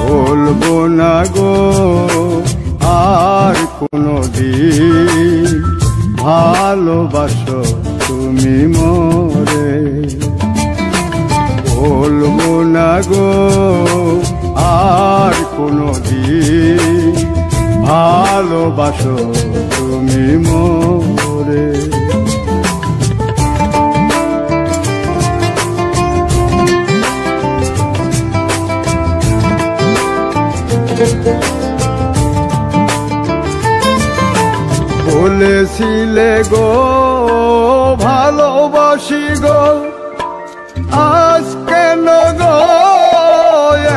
বলবো না গো আর কোনদিন ভালোবাসো তুমি মোরে। বলবো না গো আর কোনদিন ভালোবাসো তুমি মোরে। বলেছিলে গো ভালোবাসি গো, আজ কেন গো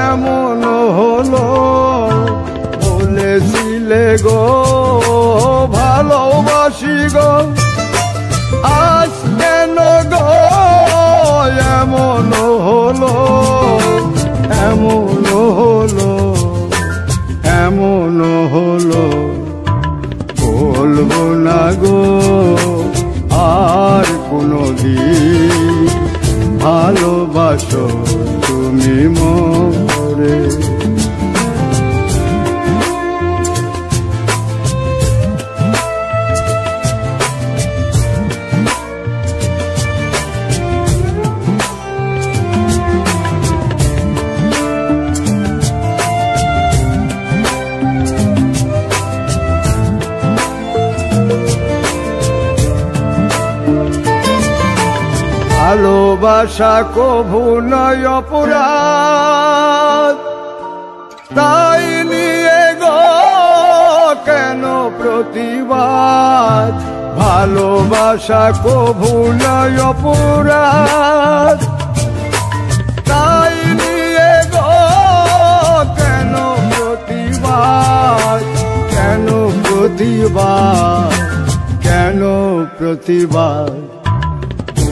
এমন হলো। বলেছিলে গো ভালোবাসি গো, আজ কেন গো এমন হলো। এমন হলো, এমন হলো। বলবো না গো আর কোনদিন ভালোবাসো তুমি মোরে। ভালোবাসা কভু নয় অপরাধ, তাই নিয়ে গো কেন প্রতিবাদ। ভালোবাসা কভু নয় অপরাধ, তাই নিয়ে গো কেন প্রতিবাদ। কেন প্রতিবাদ, কেন প্রতিবাদ।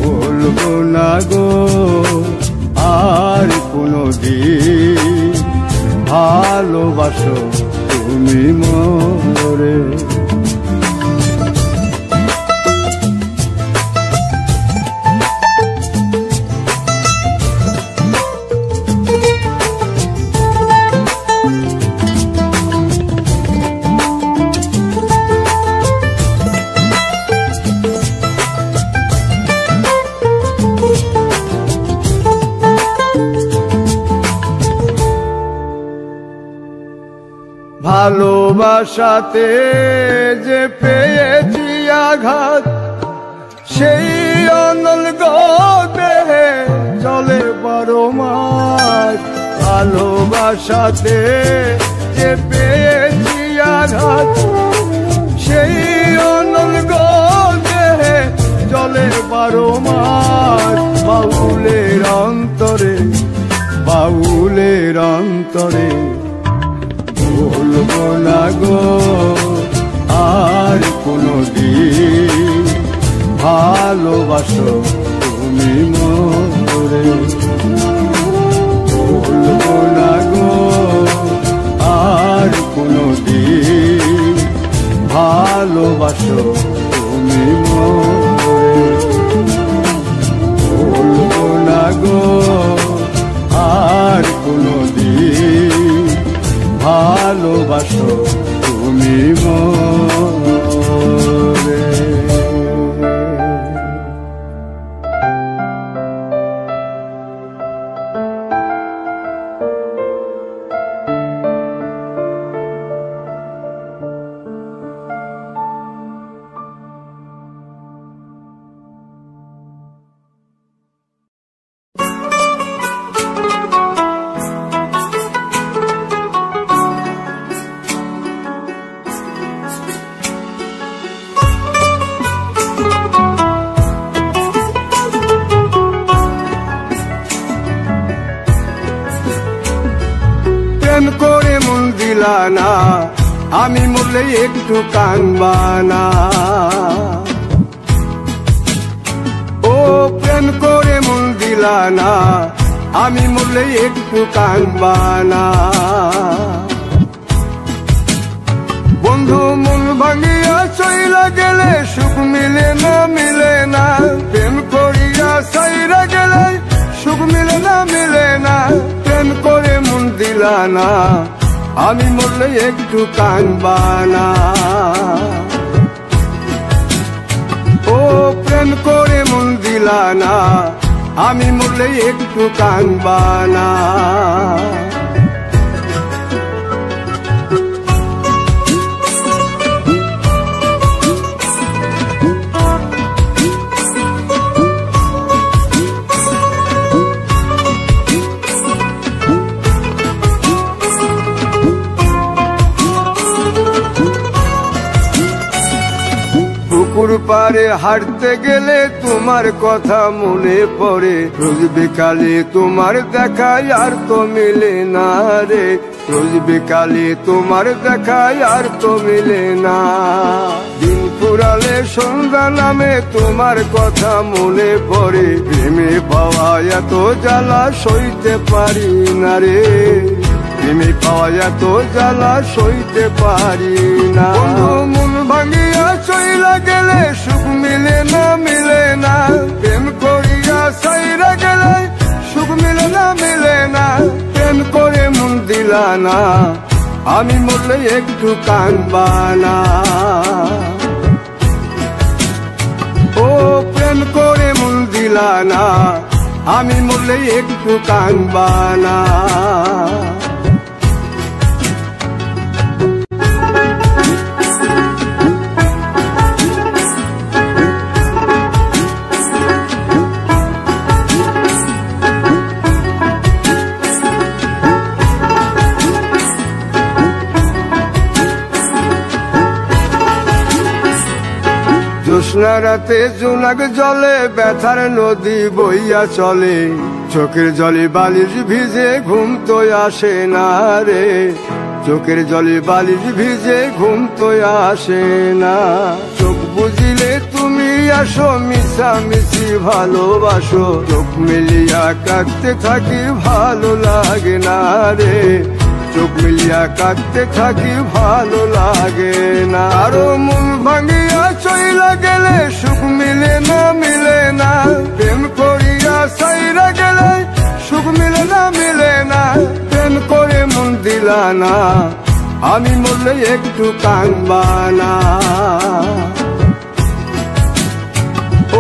বলবো না গো আর কোনদিন ভালোবাসো তুমি মোরে। ভালোবাসাতে যে পেয়েছি আঘাত, সেই অনল গো দেহে চলে 12 মাস। ভালোবাসাতে যে পেয়েছি আঘাত, সেই অনল গো দেহে চলে 12 মাস। বাউলের অন্তরে, বাউলের অন্তরে। বলবো না গো আর কোনদিন ভালোবাসো তুমি মোরে। বলবো না গো আর কোনদিন ভালোবাসো তুমি মোরে। বলবো না গো আর কোনদিন ভালোবাসো তুমি মোরে। প্রেম করে মন দিলা না, আমি মরলে একটু কানবানা। ও প্রেম করে মন দিলা না, আমি মরলে একটু কাঁদবা না। বন্ধু মন ভাঙিয়া চইলা গেলে সুখ মিলে না, মিলে না। প্রেম করিয়া সাইরা গেলে সুখ মিলে না, মিলে না। প্রেম করে মন দিলা না, আমি মরলে একটু কাঁদবা না। ও প্রেম করে মন দিলা না, আমি মরলে একটু কাঁদবা না। পুকুর পারে হাঁটতে গেলে তোমার কথা মনে পড়ে, রোজ বিকালে তোমার দেখায় আর তো মিলে না রে। রোজ বিকালে তোমার দেখায় আর তো মিলে না। দিন ফুরালে সন্ধ্যা নামে তোমার কথা মনে পড়ে, প্রেমে পাওয়া এত জ্বালা সইতে পারি না রে। প্রেমে পাওয়া এত জ্বালা সইতে পারি না। মন ভাঙিয়া চইলা গেলে সুখ মিলে না, মিলে না। প্রেম করিয়া সাইরা গেলে সুখ মিলে না, মিলে না। প্রেম করে মন দিলা না, আমি মরলে একটু কাঁদবা না। ও প্রেম করে মন দিলা না, আমি মরলে একটু কাঁদবা না। জ্যোৎস্না রাতে জোনাক জলে ব্যথার নদী বইয়া চলে, চোখের জলে বালিশ ভিজে ঘুম তো আসে না রে। চোখের জলে বালিশ ভিজে ঘুম তো আসে না। চোখ বুঝিলে তুমি আসো, মিশামিশি ভালোবাসো। চোখ মিলিয়া কাঁদতে থাকি ভালো লাগে না রে। চোখ মিলিয়া কাঁদতে থাকি ভালো লাগে না। আরো মন ভাঙিয়া চইলা গেলে সুখ মিলে না, মিলে না। প্রেম করিয়া সাইরা গেলে সুখ মিলে না, মিলে না। প্রেম করে মন দিলা না, আমি মরলে একটু কাঁদবা না।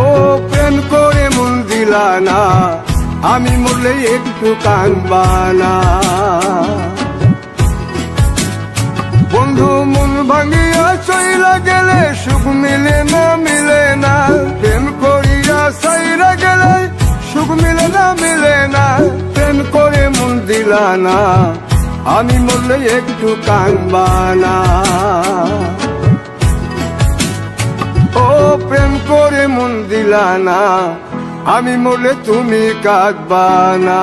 ও প্রেম করে মন দিলা না, আমি মরলে একটু কাঁদবা না। বন্ধু মন ভাঙিয়া চইলা গেলে সুখ মিলে না, মিলে না। প্রেম করিয়া সাইরা গেলে সুখ মিলে না, মিলে না। প্রেম করে মন দিলা না, আমি মরলে একটু কাঁদবা না। ও প্রেম করে মন দিলা না, আমি মরলে তুমি কাঁদবা না।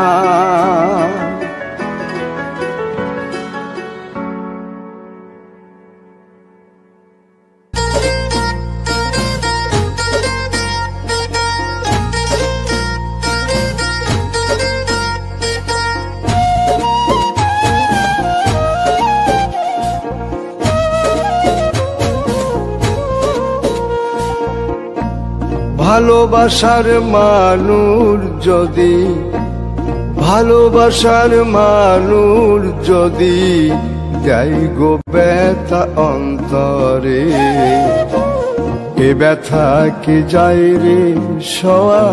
ভালোবাসার মানুষ যদি, ভালোবাসার মানুষ যদি দেয় গো ব্যথা অন্তরে, এ ব্যথা কি যায় রে সওয়া,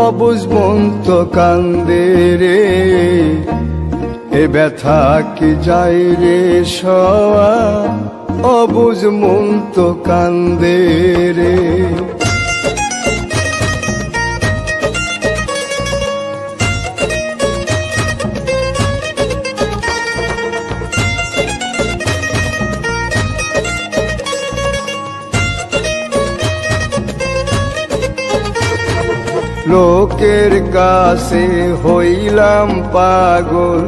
অবুঝ মন তো কান্দে রে। এ ব্যথা কি যায় রে সওয়া, অবুঝ মন তো কান্দে রে। লোকের কাছে হইলাম পাগল,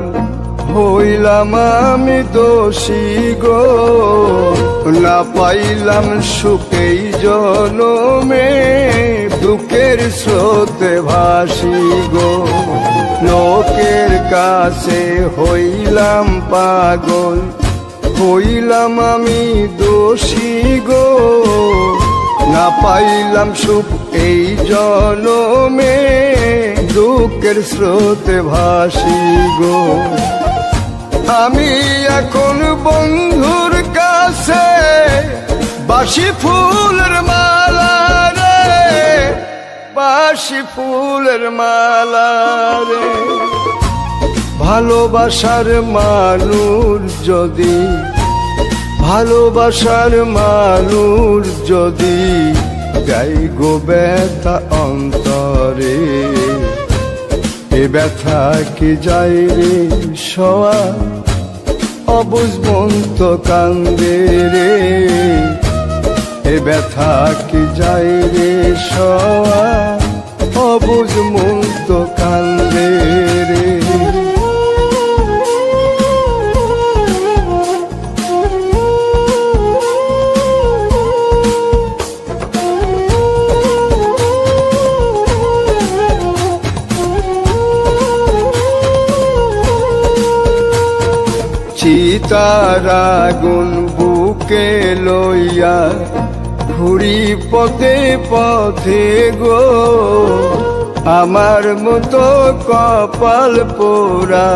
হইলাম আমি দোষী গো। না পাইলাম সুখেই জনমে, দুঃখের স্রোতে ভাসি গো, লোকের কাছে হইলাম পাগল, হইলাম আমি দোষী গো, না পাইলাম সুখ এই জনমে, দুঃখের স্রোতে ভাসি গো। আমি এখন বন্ধুর কাছে বাসি ফুলের মালা রে, বাসি ফুলের মালা রে। ভালোবাসার মানুষ যদি, ভালোবাসার মানুষ যদি গাই গো ব্যথা অন্তরে, এ ব্যথা কি যায় রে সওয়া, অবুঝ মন তো কান্দে রে, এ ব্যথা কি যায় রে সওয়া, অবুঝ মন তো কান্দে রে। চিতার আগুন বুকে লইয়া ঘুরি পথে পথে গো, আমার মতো কপাল পোড়া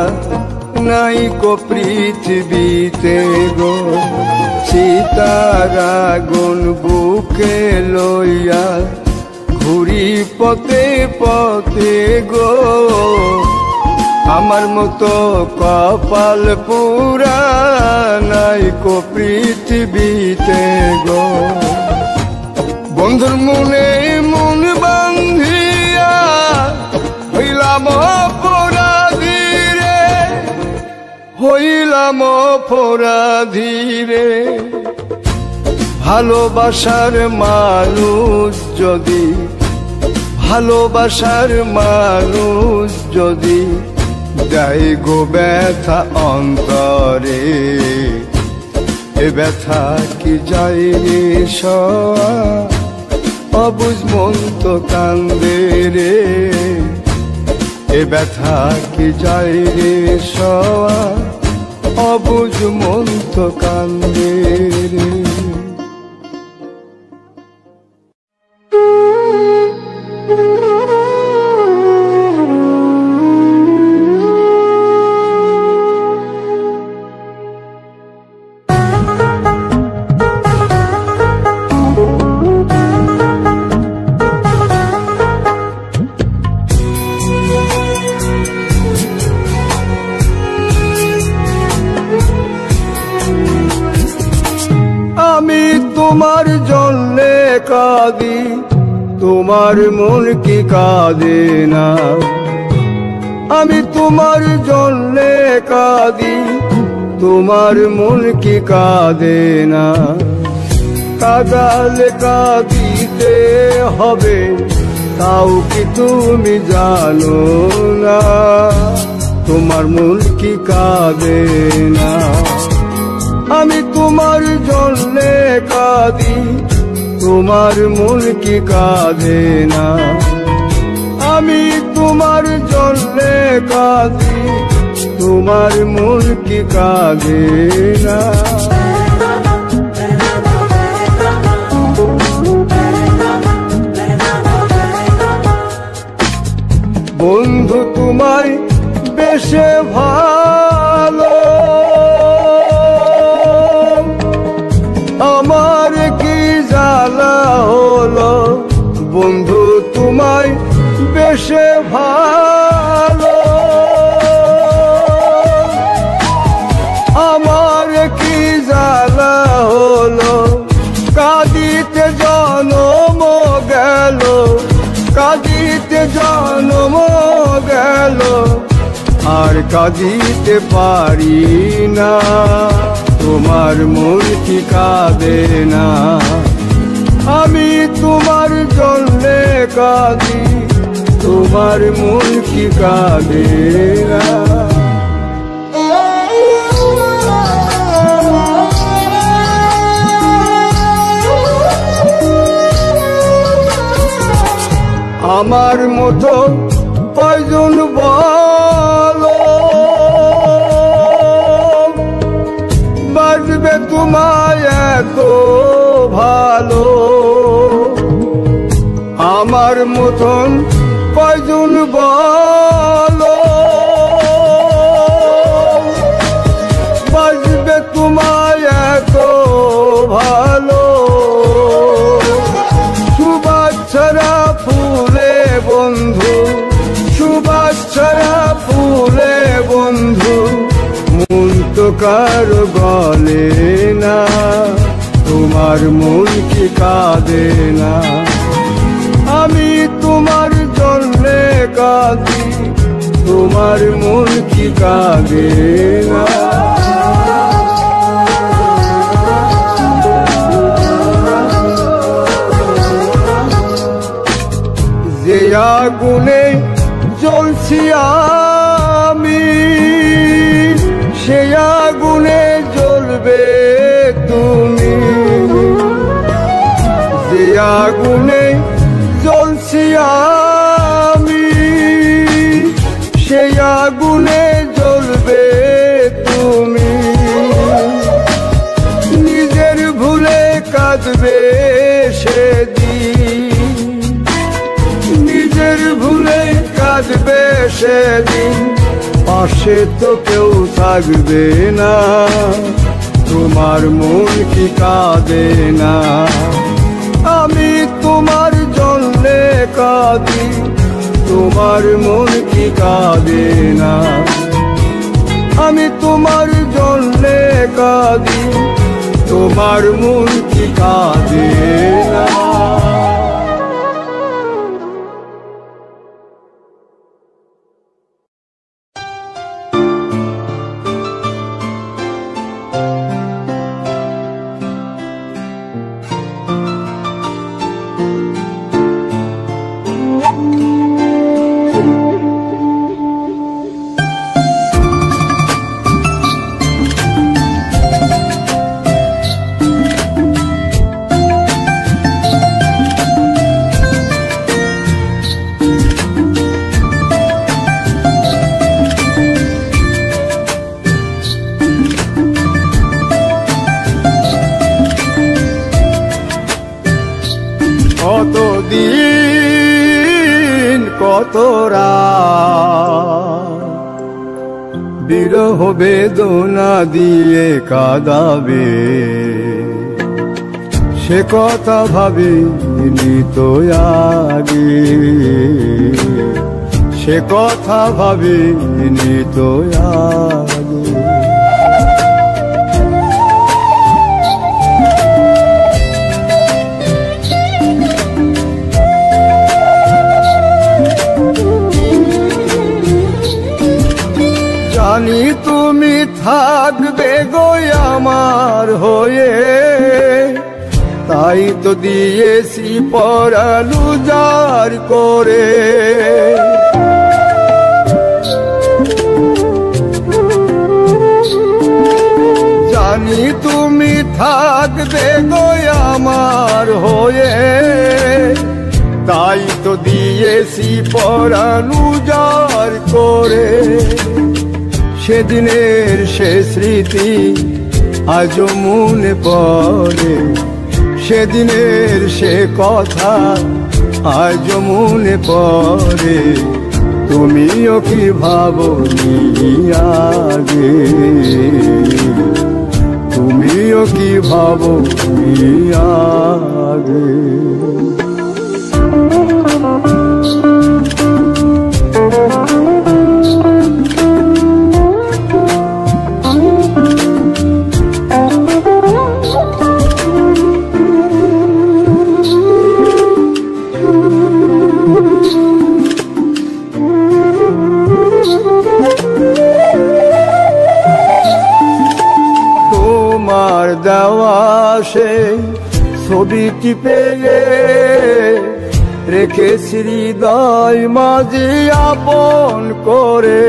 নাই কো পৃথিবীতে গো। চিতার আগুন বুকে লইয়া ঘুরি পথে পথে গো, আমার মতো কপাল পুরা নাই কো পৃথিবীতে গো। বন্ধুর মনে মন বান্ধিয়া হইলাম অপরাধী রে, হইলাম অপরাধী রে। ভালোবাসার মানুষ যদি, ভালোবাসার মানুষ যদি যাই গো ব্যথা অন্তরে, এ ব্যথা কি যায় রে সওয়া, অবুঝ মন তো কান্দে রে, এ ব্যথা কি যায় রে সওয়া, অবুঝ মন তো কান্দে রে। তোমার জন্যে কাঁদি, তোমার মন কি কাঁদে না। আমি তোমার জন্যে কাঁদি, তোমার মন কি কাঁদে না। কাঁদালে কাঁদিতে হবে তাও কি তুমি জানো না, তোমার মন কি কাঁদে না। আমি তোমার জন্যে কাঁদি, তোমার মন কি কাঁদে না। আমি তোমার জন্যে কাঁদি, তোমার মন কি কাঁদে না। বন্ধু তোমায় বেশে ভালো, আমার কি জ্বালা হলো। বন্ধু তোমায় বেশে ভালো, আমার কি জ্বালা হলো। কাঁদিতে জনম গেল, কাঁদিতে জনম গেল, আর কাঁদিতে পারি না। তোমার মন কি কাঁদে না। আমি তোমার জন্যে কাঁদি, তোমার মন কি কাঁদে না। আমার মতো কয়জন বলো বাজবে তোমায় এত ভালো। আমার মতন কয়জন বলো বাজবে তোমায় এত ভালো। সুবাচ্ছারা ফুলে বন্ধু, সুবাচ্ছারা ফুলে বন্ধু, মন তো কারো গলে না, তোমার মন কি কাঁদে না? আমি তোমার জন্যে কাঁদি, তোমার মন কি কাঁদে না? যে আগুনে জ্বলছি আমি, সে আগুনে জ্বলবে তুমি। যে আগুনে জ্বলছি আমি, সে আগুনে জ্বলবে তুমি। নিজের ভুলে কাঁদবে সেদিন, নিজের ভুলে কাঁদবে সেদিন, পাশে তো কেউ থাকবে না, তোমার মন কি কাঁদে না? আমি তোমার জন্যে কাঁদি, তোমার মন কি কাঁদে না? আমি তোমার জন্যে কাঁদি, তোমার মন কি কাঁদে না? কতদিন কত রাত বিরহ বেদনা দিয়ে কাঁদাবে, সে কথা ভাবিনি তো আগে, সে কথা ভাবিনি তো আগে। জানি তুমি থাকবে গো আমার হয়ে, তাই তো দিয়েছি পরাণ উজাড় করে। জানি তুমি থাকবে গো আমার হয়ে, তাই তো দিয়েছি পরাণ উজাড় করে। সেদিনের সে স্মৃতি আজও মনে পড়ে, সেদিনের সে কথা আজও মনে পড়ে। তুমিও কি ভাবনি আগে, তুমিও কি ভাবনি আগে? তোমার দেওয়া সেই ছবিটি পেয়ে রেখেছি হৃদয় মাঝে আপন করে।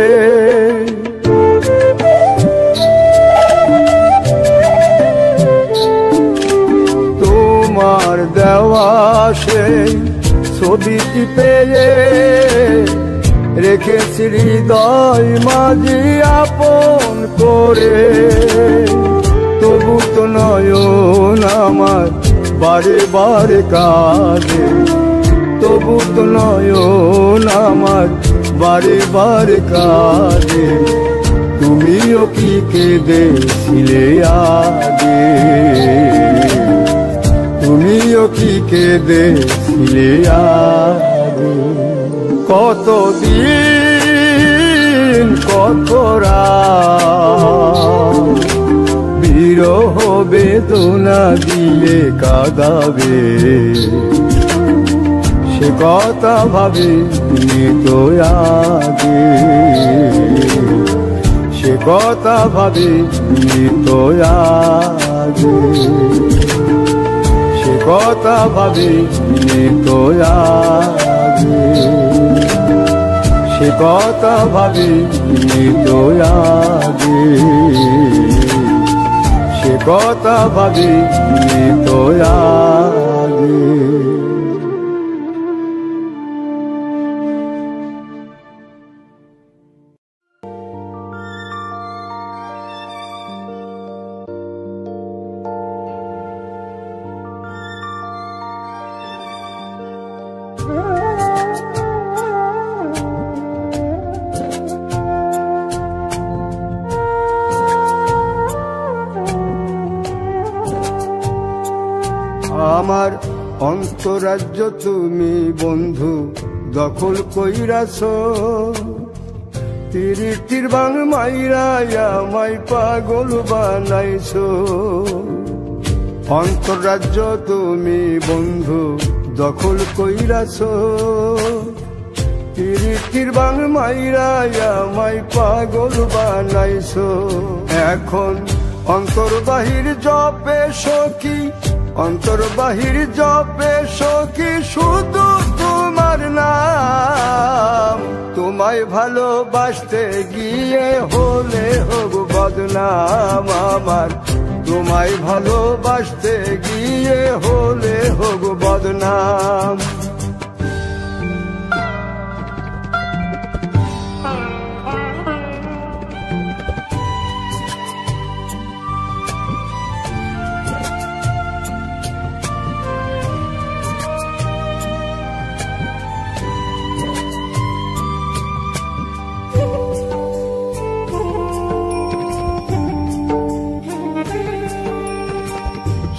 তোমার দেওয়া সেই ছবিটি পেয়ে রেখেছি হৃদয় মাঝি আপন করে। তবু তো নয়ন আমার বারে বারে কাঁদে, তবু তো নয়ন আমার বারে বারে কাঁদে। তুমিও কি কেঁদেছিলে আগে, তুমিও কি কেঁদেছিলে আগে। কতদিন কত রাত বিরহ বেদনা দিয়ে কাঁদাবে, সে কথা ভাবিনি তো আগে, সে কথা ভাবিনি তো আগে, সে কথা ভাবিনি তো আগে, সে কথা ভাবিনি তো আগে, সে কথা ভাবিনি তো আগে। আমার অন্তরাজ্য তুমি বন্ধু দখল কইরাছ, তিরিটির বাং মাইরা আমায় পাগল বানাইছ। অন্তরাজ্য তুমি বন্ধু দখল কইরাছ, তিরিটির বাং মাইরা আমায় পাগল বানাইছ। এখন অন্তর বাহির জপে সখী, অন্তর বাহির জপে সখী শুধু তোমার নাম। তোমায় ভালোবাসতে গিয়ে হলে হোক বদনাম আমার, তোমায় ভালোবাসতে গিয়ে হলে হোক বদনাম।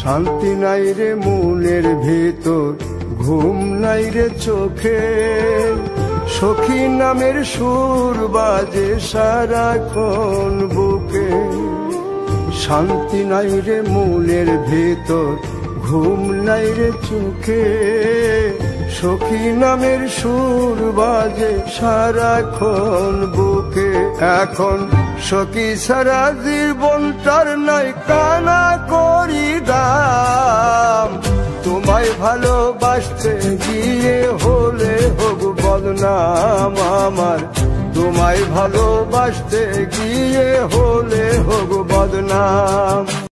শান্তি নাই রে মনের ভেতর, ঘুম নাই রে চোখে, সখী নামের সুর বাজে সারাক্ষণ বুকে। শান্তি নাই রে মনের ভেতর, ঘুম নাই রে চোখে, সখী নামের সুর বাজে সারাক্ষণ বুকে। এখন সখী সারা জীবনটার নাই কানা করি দাম। তোমায় ভালোবাসতে গিয়ে হলে হোক বদনাম আমার, তোমায় ভালোবাসতে গিয়ে হলে হোক বদনাম।